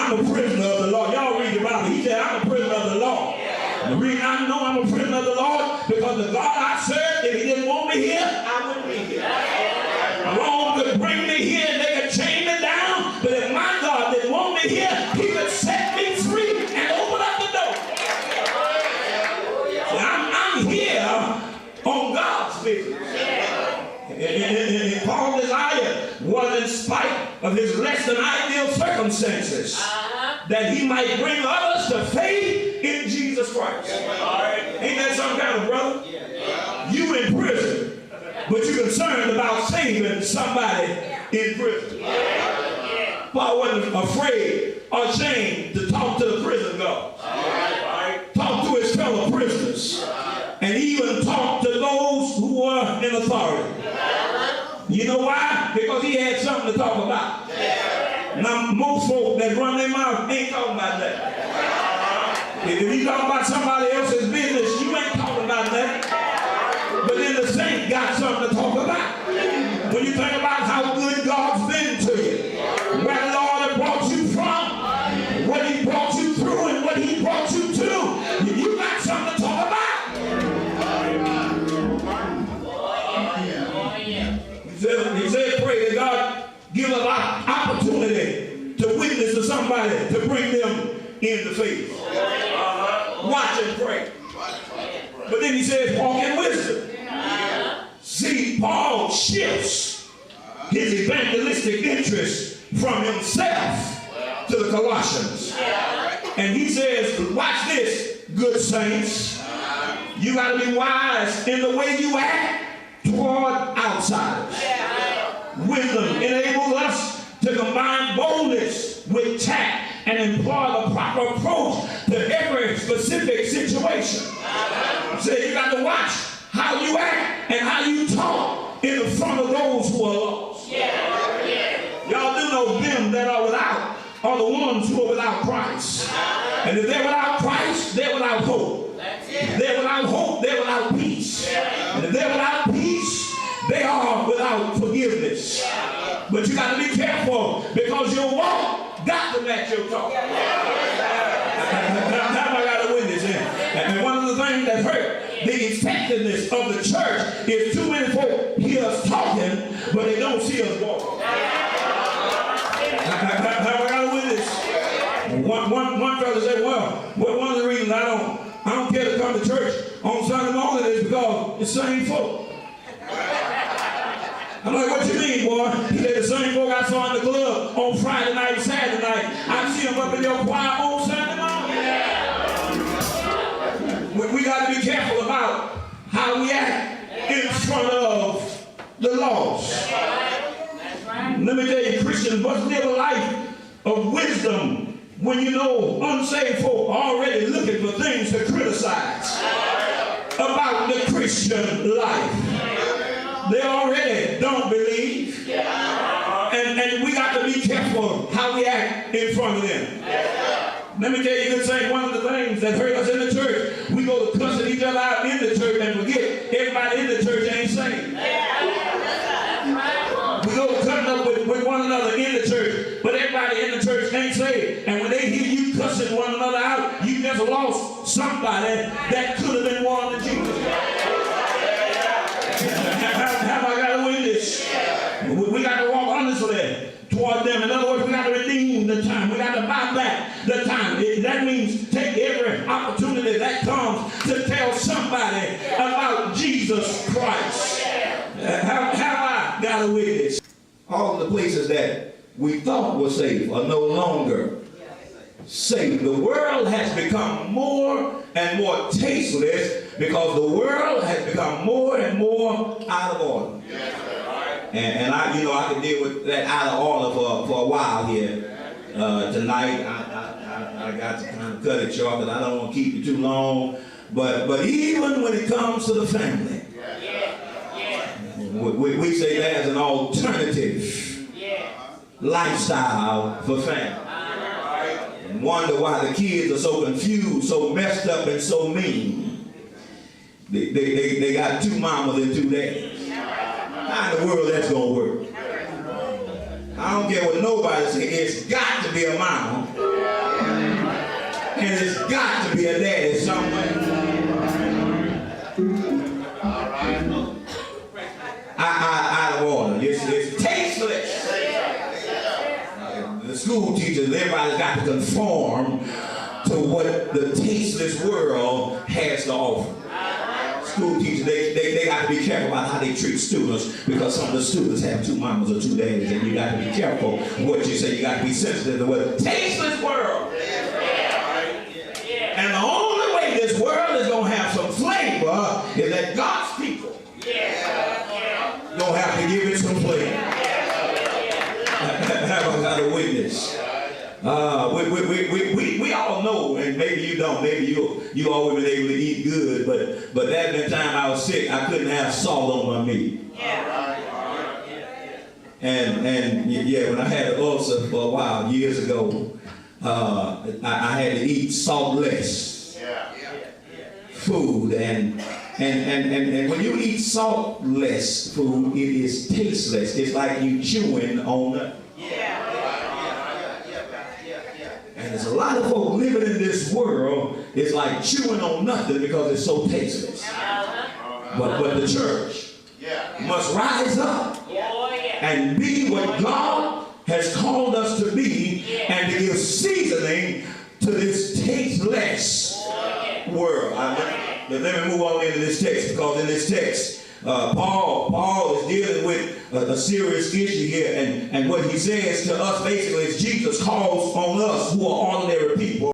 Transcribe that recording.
I'm a prisoner of the Lord. Y'all read the Bible. He said, I'm a prisoner of the Lord. The reason I know I'm a prisoner of the Lord, because the God I serve, if he didn't want me here, I wouldn't be here. Rome could bring me here and they could chain me down, but if my God didn't want me here, he could set me free and open up the door. I'm here on God's business. And Paul's desire was in spite of his less than ideal circumstances, that he might bring others to faith in Jesus Christ. Ain't that some kind of brother? You in prison, but you're concerned about saving somebody in prison. Paul wasn't afraid or ashamed to talk to the prison guards. Talk to his fellow prisoners. And even talk to those who were in authority. You know why? Because he had something to talk about. Now, most folk that run their mouth ain't talking about that. If you talk about somebody else's business, you ain't talking about that. But then the saint got something to talk about. When you think about how good God's been to you, where the Lord has brought you from, what he brought you through, and what he brought you to, you got something to talk about. He said, pray that God give us an opportunity to witness to somebody, to bring them into faith. Watch and pray. But then he says, walk in wisdom. See, Paul shifts his evangelistic interest from himself to the Colossians. And he says, watch this, good saints. You got to be wise in the way you act toward outsiders. Wisdom enables us to combine boldness with tact and employ the proper approach to every specific situation. So you got to watch how you act and how you talk in the front of those who are lost. Y'all do know them that are without are the ones who are without Christ. And if they're without Christ, they're without hope. They're without hope, they're without peace. And if they're without peace, they are without forgiveness. But you got to be careful, because your walk got to match your talk. Now I got a witness here. And one of the things that hurt the effectiveness of the church is too many folk hear us talking, but they don't see us walking. Now I got a witness. One fellow said, well, one of the reasons I don't care to come to church on Sunday morning is because it's the same folk. I'm like, what you mean, boy? He said, the same folk I saw in the club on Friday night, Saturday night, I see them up in your choir on Sunday morning. We got to be careful about how we act in front of the lost. Let me tell you, Christians must live a life of wisdom when you know unsaved folk are already looking for things to criticize about the Christian life. They already don't believe. And we got to be careful how we act in front of them. Let me tell you this thing, one of the things that hurt us in the church, we go to cussing each other out in the church and forget everybody in the church ain't saved. We go to cutting up with one another in the church, but everybody in the church ain't saved. And when they hear you cussing one another out, you just lost somebody that could have been one of Jesus. Have I got a witness? We got to walk honestly toward them. In other words, we got to redeem the time. We got to buy back the time. That means take every opportunity that comes to tell somebody about Jesus Christ. Have I got a witness? All the places that we thought were safe are no longer safe. The world has become more and more tasteless because the world has become more and more out of order. And I can deal with that out of order for a while here. Tonight, I got to kind of cut it short because I don't want to keep it too long. But even when it comes to the family, we say there's an alternative lifestyle for family. And wonder why the kids are so confused, so messed up, and so mean. They got two mamas and two daddies. How in the world that's going to work? I don't care what nobody says. It's got to be a mama And it's got to be a daddy somewhere. Out of order. It's tasteless. The school teachers, everybody's got to conform to what the tasteless world has to offer. School teachers, they got to be careful about how they treat students, because some of the students have two mamas or two daddies, and you got to be careful what you say. You got to be sensitive to what tasteless world. And the only way this world is going to have some flavor is that God's people don't have to give it some flavor. Have I got a witness? We all know, and maybe you don't, maybe you always been able to eat good, but that time I was sick, I couldn't have salt on my meat. And yeah, when I had an ulcer for a while, years ago, I had to eat saltless food, and when you eat saltless food, it is tasteless. It's like you chewing on nothing. And there's a lot of folk living in this world, it's like chewing on nothing because it's so tasteless. But the church must rise up and be what God has called us to be, and to give seasoning to this tasteless world. Let me move on into this text, because in this text, Paul is dealing with a serious issue here, and what he says to us basically is Jesus calls on us who are ordinary people